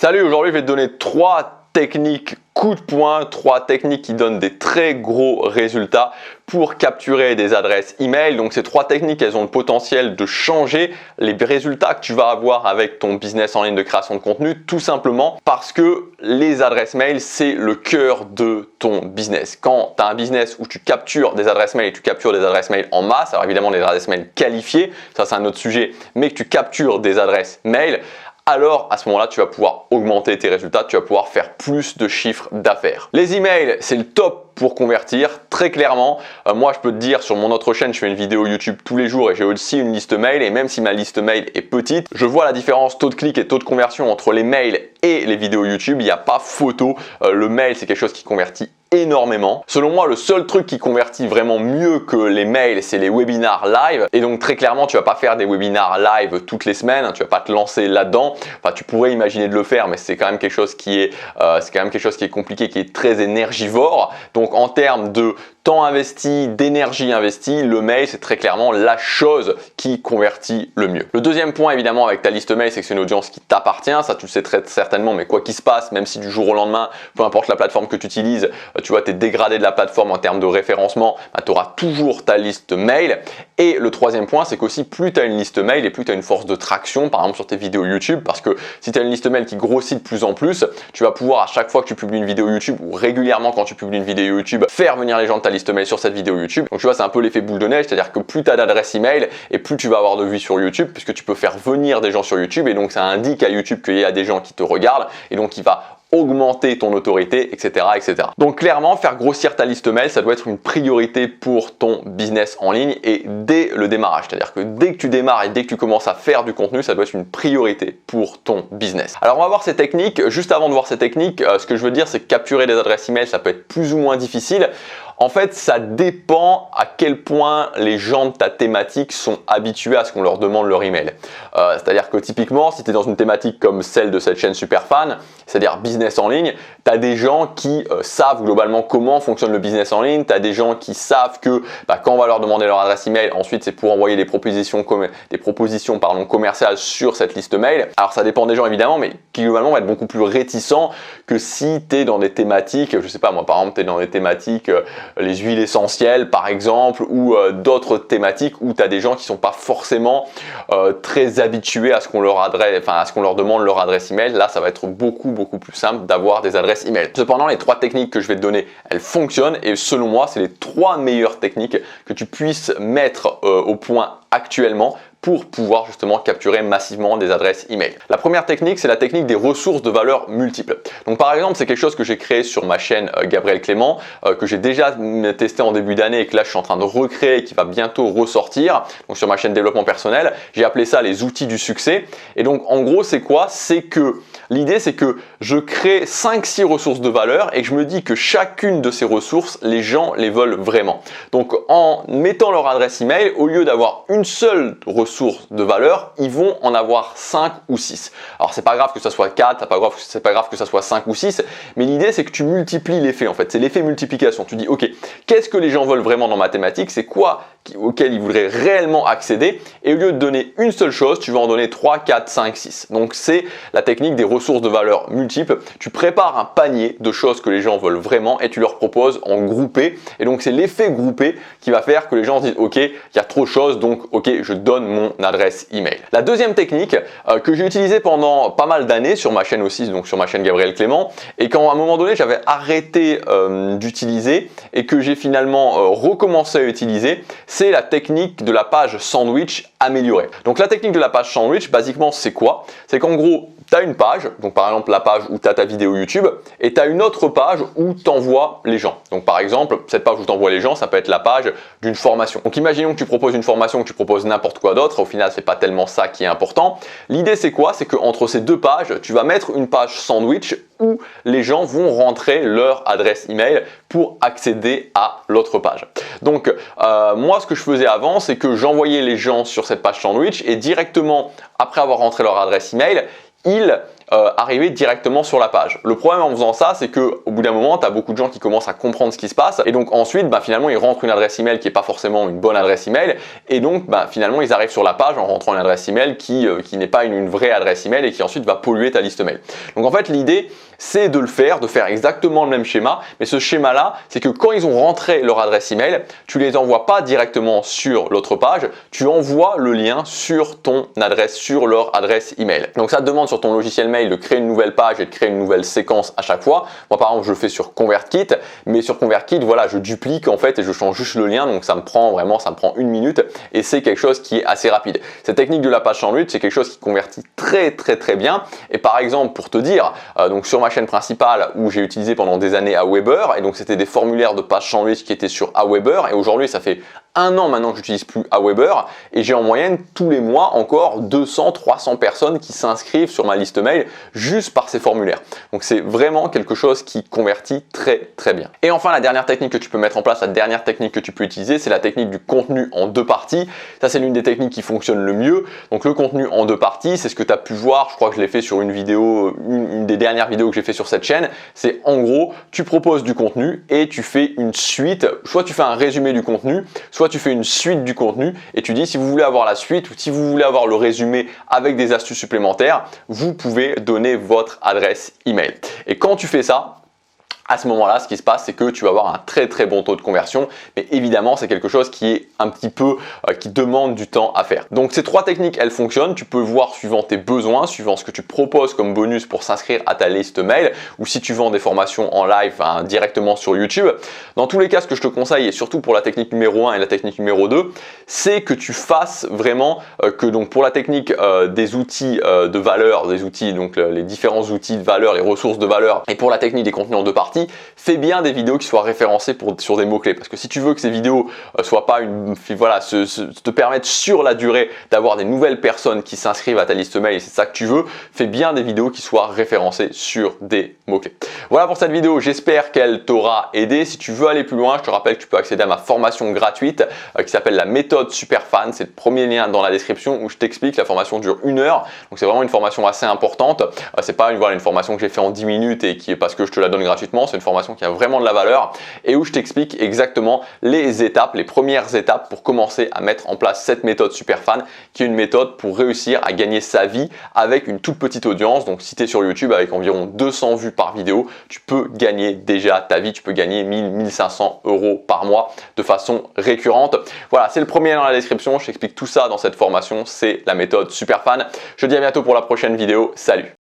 Salut, aujourd'hui je vais te donner 3 techniques coup de poing, 3 techniques qui donnent des très gros résultats pour capturer des adresses email. Donc ces 3 techniques, elles ont le potentiel de changer les résultats que tu vas avoir avec ton business en ligne de création de contenu, tout simplement parce que les adresses mail, c'est le cœur de ton business. Quand tu as un business où tu captures des adresses mail et tu captures des adresses mail en masse, alors évidemment des adresses mail qualifiées, ça c'est un autre sujet, mais que tu captures des adresses mail, alors à ce moment-là, tu vas pouvoir augmenter tes résultats, tu vas pouvoir faire plus de chiffres d'affaires. Les emails, c'est le top pour convertir, très clairement. Moi, je peux te dire, sur mon autre chaîne, je fais une vidéo YouTube tous les jours et j'ai aussi une liste mail. Et même si ma liste mail est petite, je vois la différence taux de clic et taux de conversion entre les mails et les vidéos YouTube. Il n'y a pas photo. Le mail, c'est quelque chose qui convertit énormément. Selon moi, le seul truc qui convertit vraiment mieux que les mails, c'est les webinars live. Et donc très clairement, tu vas pas faire des webinars live toutes les semaines, hein, tu vas pas te lancer là-dedans. Enfin, tu pourrais imaginer de le faire, mais c'est quand même quelque chose qui est compliqué, qui est très énergivore. Donc en termes de temps investi, d'énergie investie, le mail, c'est très clairement la chose qui convertit le mieux. Le deuxième point, évidemment, avec ta liste mail, c'est que c'est une audience qui t'appartient. Ça, tu le sais très certainement, mais quoi qu'il se passe, même si du jour au lendemain, peu importe la plateforme que tu utilises, tu vois, tu es dégradé de la plateforme en termes de référencement, tu auras toujours ta liste mail. Et le troisième point, c'est qu'aussi, plus tu as une liste mail et plus tu as une force de traction, par exemple sur tes vidéos YouTube, parce que si tu as une liste mail qui grossit de plus en plus, tu vas pouvoir à chaque fois que tu publies une vidéo YouTube ou régulièrement quand tu publies une vidéo YouTube, faire venir les gens de ta liste mail sur cette vidéo YouTube. Donc tu vois, c'est un peu l'effet boule de neige, c'est-à-dire que plus tu as d'adresses email et plus tu vas avoir de vues sur YouTube, puisque tu peux faire venir des gens sur YouTube et donc ça indique à YouTube qu'il y a des gens qui te regardent et donc il va augmenter ton autorité, etc., etc. Donc clairement, faire grossir ta liste mail, ça doit être une priorité pour ton business en ligne et dès le démarrage. C'est-à-dire que dès que tu démarres et dès que tu commences à faire du contenu, ça doit être une priorité pour ton business. Alors on va voir ces techniques. Juste avant de voir ces techniques, ce que je veux dire, c'est que capturer des adresses email, ça peut être plus ou moins difficile. En fait, ça dépend à quel point les gens de ta thématique sont habitués à ce qu'on leur demande leur email. C'est-à-dire que typiquement, si tu es dans une thématique comme celle de cette chaîne Superfan, c'est-à-dire business en ligne, tu as des gens qui savent globalement comment fonctionne le business en ligne, tu as des gens qui savent que quand on va leur demander leur adresse email, ensuite c'est pour envoyer des propositions commerciales sur cette liste mail. Alors ça dépend des gens évidemment, mais qui globalement vont être beaucoup plus réticents que si tu es dans des thématiques, je sais pas moi, par exemple tu es dans des thématiques les huiles essentielles par exemple, ou d'autres thématiques où tu as des gens qui sont pas forcément très habitués à ce qu'on leur demande leur adresse email. Là ça va être beaucoup plus simple d'avoir des adresses email. Cependant, les 3 techniques que je vais te donner, elles fonctionnent et selon moi, c'est les 3 meilleures techniques que tu puisses mettre au point actuellement pour pouvoir justement capturer massivement des adresses email. La première technique, c'est la technique des ressources de valeur multiples. Donc par exemple, c'est quelque chose que j'ai créé sur ma chaîne Gabriel Clément, que j'ai déjà testé en début d'année et que là je suis en train de recréer et qui va bientôt ressortir. Donc sur ma chaîne développement personnel, j'ai appelé ça les outils du succès. Et donc en gros, c'est quoi? C'est que l'idée, c'est que je crée 5-6 ressources de valeur et que je me dis que chacune de ces ressources, les gens les veulent vraiment. Donc en mettant leur adresse email, au lieu d'avoir une seule ressource de valeur, ils vont en avoir 5 ou 6. Alors c'est pas grave que ça soit 4, c'est pas grave que ça soit 5 ou 6, mais l'idée c'est que tu multiplies l'effet en fait, c'est l'effet multiplication. Tu dis ok, qu'est-ce que les gens veulent vraiment dans ma thématique, c'est quoi auquel ils voudraient réellement accéder, et au lieu de donner une seule chose, tu vas en donner 3, 4, 5, 6. Donc c'est la technique des ressources de valeur multiples. Tu prépares un panier de choses que les gens veulent vraiment et tu leur proposes en groupé, et donc c'est l'effet groupé qui va faire que les gens se disent ok, il y a trop de choses, donc ok, je donne mon adresse email. La deuxième technique que j'ai utilisée pendant pas mal d'années sur ma chaîne aussi, donc sur ma chaîne Gabriel Clément, et quand à un moment donné j'avais arrêté d'utiliser et que j'ai finalement recommencé à utiliser, c'est la technique de la page sandwich améliorée. Donc la technique de la page sandwich, basiquement c'est quoi? C'est qu'en gros, tu as une page, donc par exemple la page où tu as ta vidéo YouTube, et tu as une autre page où tu envoies les gens. Donc par exemple, cette page où tu envoies les gens, ça peut être la page d'une formation. Donc imaginons que tu proposes une formation, que tu proposes n'importe quoi d'autre, au final c'est pas tellement ça qui est important. L'idée c'est quoi? C'est qu'entre ces deux pages, tu vas mettre une page sandwich où les gens vont rentrer leur adresse email pour accéder à l'autre page. Donc moi ce que je faisais avant, c'est que j'envoyais les gens sur cette page sandwich et directement après avoir rentré leur adresse email, ils arriver directement sur la page. Le problème en faisant ça, c'est que au bout d'un moment, tu as beaucoup de gens qui commencent à comprendre ce qui se passe et donc ensuite, finalement, ils rentrent une adresse email qui n'est pas forcément une bonne adresse email et donc finalement, ils arrivent sur la page en rentrant une adresse email qui n'est pas une vraie adresse email et qui ensuite va polluer ta liste mail. Donc en fait, l'idée, c'est de faire exactement le même schéma, mais ce schéma-là, c'est que quand ils ont rentré leur adresse email, tu les envoies pas directement sur l'autre page, tu envoies le lien sur ton adresse, sur leur adresse email. Donc ça te demande sur ton logiciel mail de créer une nouvelle page et de créer une nouvelle séquence à chaque fois. Moi par exemple, je le fais sur ConvertKit, mais sur ConvertKit, voilà, je duplique en fait et je change juste le lien, donc ça me prend 1 minute et c'est quelque chose qui est assez rapide. Cette technique de la page sandwich, c'est quelque chose qui convertit très bien. Et par exemple, pour te dire, donc sur ma chaîne principale où j'ai utilisé pendant des années Aweber, et donc c'était des formulaires de page sandwich qui étaient sur Aweber, et aujourd'hui ça fait 1 an maintenant que j'utilise plus Aweber et j'ai en moyenne tous les mois encore 200-300 personnes qui s'inscrivent sur ma liste mail juste par ces formulaires. Donc c'est vraiment quelque chose qui convertit très bien. Et enfin, la dernière technique que tu peux mettre en place, la dernière technique que tu peux utiliser, c'est la technique du contenu en 2 parties. Ça, c'est l'une des techniques qui fonctionne le mieux. Donc le contenu en 2 parties, c'est ce que tu as pu voir, je crois que je l'ai fait sur une vidéo, une des dernières vidéos que j'ai fait sur cette chaîne. C'est en gros, tu proposes du contenu et tu fais une suite, soit tu fais un résumé du contenu, soit tu fais une suite du contenu et tu dis si vous voulez avoir la suite ou si vous voulez avoir le résumé avec des astuces supplémentaires, vous pouvez donner votre adresse email. Et quand tu fais ça, à ce moment-là, ce qui se passe, c'est que tu vas avoir un très bon taux de conversion, mais évidemment, c'est quelque chose qui est un petit peu, qui demande du temps à faire. Donc ces 3 techniques, elles fonctionnent. Tu peux voir suivant tes besoins, suivant ce que tu proposes comme bonus pour s'inscrire à ta liste mail, ou si tu vends des formations en live directement sur YouTube. Dans tous les cas, ce que je te conseille, et surtout pour la technique numéro 1 et la technique numéro 2, c'est que tu fasses vraiment que donc pour la technique des outils de valeur, des outils, donc les différents outils de valeur, les ressources de valeur, et pour la technique des contenus en 2 parties, fais bien des vidéos qui soient référencées sur des mots-clés. Parce que si tu veux que ces vidéos soient pas te permettent sur la durée d'avoir des nouvelles personnes qui s'inscrivent à ta liste mail et c'est ça que tu veux, fais bien des vidéos qui soient référencées sur des mots-clés. Voilà pour cette vidéo, j'espère qu'elle t'aura aidé. Si tu veux aller plus loin, je te rappelle que tu peux accéder à ma formation gratuite qui s'appelle la méthode Superfan. C'est le premier lien dans la description où je t'explique. La formation dure 1 heure, donc c'est vraiment une formation assez importante. C'est pas une formation que j'ai fait en 10 minutes et qui est parce que je te la donne gratuitement. C'est une formation qui a vraiment de la valeur et où je t'explique exactement les étapes, les premières étapes pour commencer à mettre en place cette méthode Superfan qui est une méthode pour réussir à gagner sa vie avec une toute petite audience. Donc si tu es sur YouTube avec environ 200 vues par vidéo, tu peux gagner déjà ta vie, tu peux gagner 1000-1500 € par mois de façon récurrente. Voilà, c'est le premier lien dans la description, je t'explique tout ça dans cette formation, c'est la méthode Superfan. Je te dis à bientôt pour la prochaine vidéo, salut!